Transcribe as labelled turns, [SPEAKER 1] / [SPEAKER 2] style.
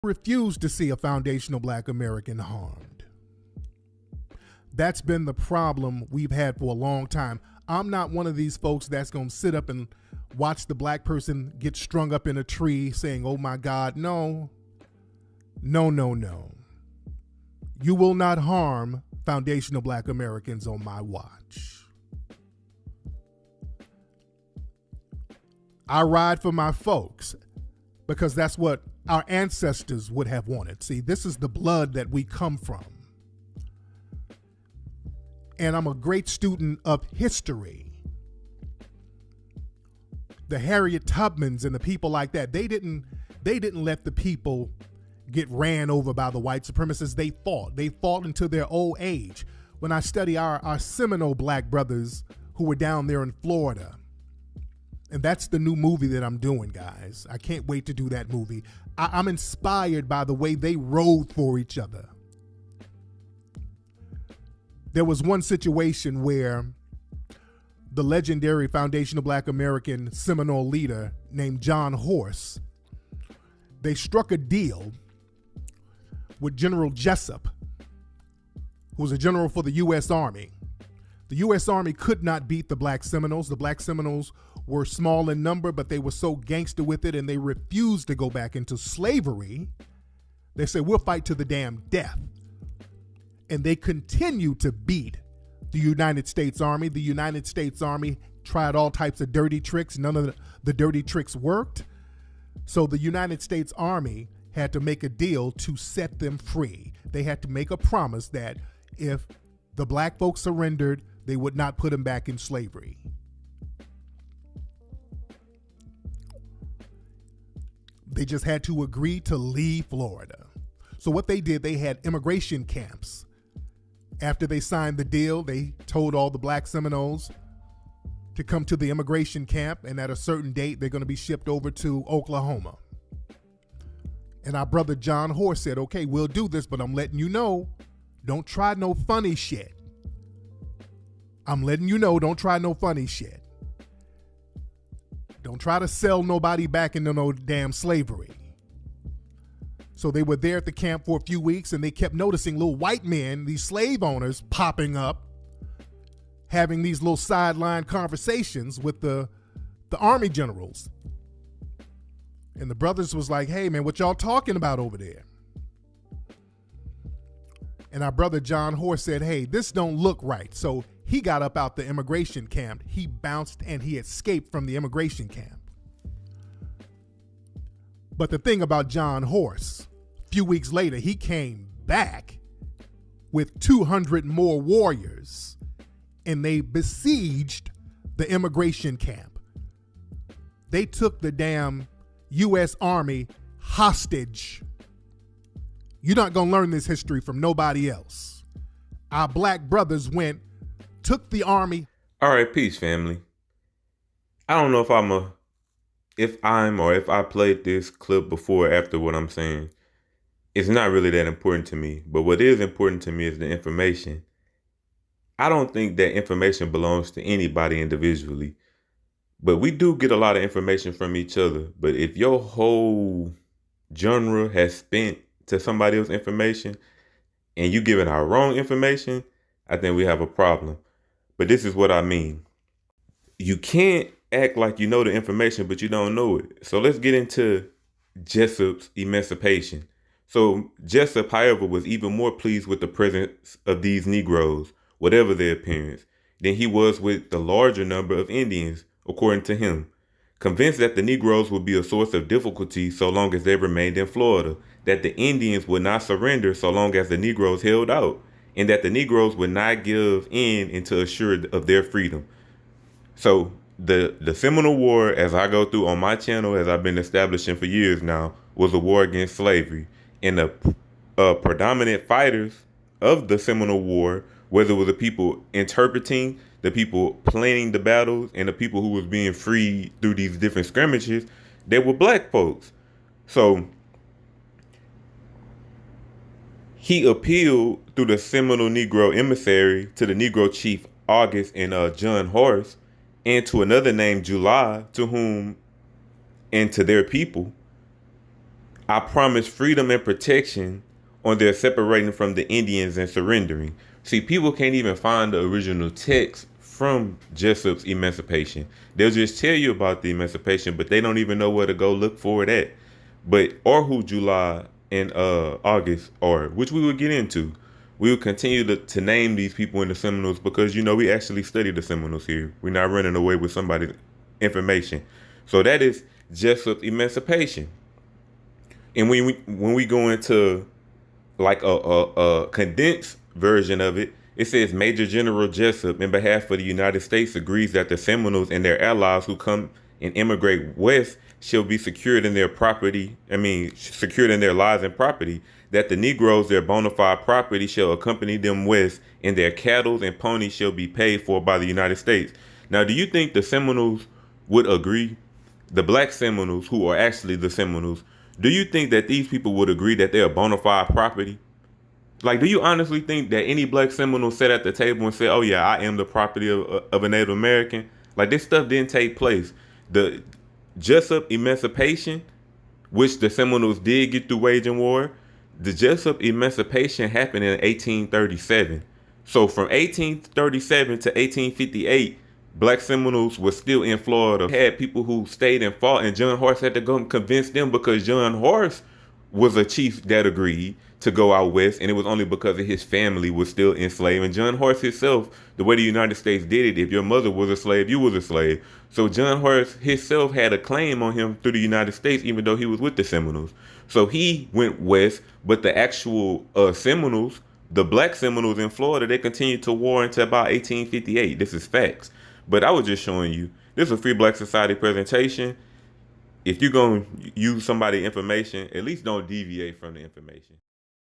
[SPEAKER 1] Refuse to see a foundational black American harmed. That's been the problem we've had for a long time. I'm not one of these folks that's going to sit up and watch the black person get strung up in a tree saying, oh my God, no. No, no, no. You will not harm foundational black Americans on my watch. I ride for my folks because that's what our ancestors would have wanted. See, this is the blood that we come from. And I'm a great student of history. The Harriet Tubmans and the people like that, they didn't let the people get ran over by the white supremacists. They fought until their old age. When I study our Seminole black brothers who were down there in Florida, and that's the new movie that I'm doing, guys. I can't wait to do that movie. I'm inspired by the way they rode for each other. There was one situation where the legendary foundational black American Seminole leader named John Horse, they struck a deal with General Jessup, who was a general for the U.S. Army. The U.S. Army could not beat the black Seminoles. The black Seminoles were small in number, but they were so gangster with it, and they refused to go back into slavery. They said, we'll fight to the damn death. And they continued to beat the United States Army. The United States Army tried all types of dirty tricks. None of the dirty tricks worked. So the United States Army had to make a deal to set them free. They had to make a promise that if the black folks surrendered, they would not put them back in slavery. They just had to agree to leave Florida. So what they did, they had immigration camps. After they signed the deal, they told all the black Seminoles to come to the immigration camp, and at a certain date, they're going to be shipped over to Oklahoma. And our brother John Horse said, okay, we'll do this, but I'm letting you know, don't try no funny shit. I'm letting you know, don't try no funny shit. Don't try to sell nobody back into no damn slavery. So they were there at the camp for a few weeks, and they kept noticing little white men, these slave owners, popping up, having these little sideline conversations with the army generals. And the brothers was like, hey man, what y'all talking about over there? And our brother John Horse said, hey, this don't look right. So he got up out the immigration camp. He bounced and he escaped from the immigration camp. But the thing about John Horse, a few weeks later, he came back with 200 more warriors, and they besieged the immigration camp. They took the damn U.S. Army hostage. You're not going to learn this history from nobody else. Our black brothers took the army.
[SPEAKER 2] All right, peace, family. I don't know if I played this clip before or after what I'm saying. It's not really that important to me, but what is important to me is the information. I don't think that information belongs to anybody individually, but we do get a lot of information from each other. But if your whole genre has spent to somebody else's information and you giving our wrong information, I think we have a problem. But this is what I mean. You can't act like you know the information, but you don't know it. So let's get into Jessup's emancipation. So Jessup, however, was even more pleased with the presence of these Negroes, whatever their appearance, than he was with the larger number of Indians, according to him. Convinced that the Negroes would be a source of difficulty so long as they remained in Florida, that the Indians would not surrender so long as the Negroes held out, and that the Negroes would not give in until assured of their freedom. So the Seminole War, as I go through on my channel, as I've been establishing for years now, was a war against slavery. And the predominant fighters of the Seminole War, whether it was the people interpreting, the people planning the battles, and the people who was being freed through these different skirmishes, they were black folks. So he appealed through the Seminole Negro emissary to the Negro chief August and John Horse, and to another named July, to whom and to their people. I promise freedom and protection on their separating from the Indians and surrendering. See, people can't even find the original text from Jessup's Emancipation. They'll just tell you about the emancipation, but they don't even know where to go look for it at. But or July and August, or which we will get into. We will continue to name these people in the Seminoles because we actually study the Seminoles here. We're not running away with somebody's information. So that is Jessup's Emancipation. And when we go into like a condensed version of it, it says Major General Jessup, in behalf of the United States, agrees that the Seminoles and their allies who come and immigrate west shall be secured in their property. Secured in their lives and property. That the Negroes, their bona fide property, shall accompany them west, and their cattle and ponies shall be paid for by the United States. Now, do you think the Seminoles would agree? The black Seminoles, who are actually the Seminoles, do you think that these people would agree that they're bona fide property? Like, do you honestly think that any black Seminole sat at the table and said, "Oh yeah, I am the property of a Native American"? Like, this stuff didn't take place. The Jessup Emancipation, which the Seminoles did get through waging war, the Jessup Emancipation happened in 1837. So from 1837 to 1858, black Seminoles were still in Florida. Had people who stayed and fought, and John Horse had to go and convince them because John Horse was a chief that agreed to go out west, and it was only because of his family was still enslaved. And John Horse himself, the way the United States did it, if your mother was a slave, you was a slave. So John Horse himself had a claim on him through the United States, even though he was with the Seminoles. So he went west, but the actual Seminoles, the black Seminoles in Florida, they continued to war until about 1858. This is facts. But I was just showing you, this is a Free Black Society presentation. If you're going to use somebody's information, at least don't deviate from the information.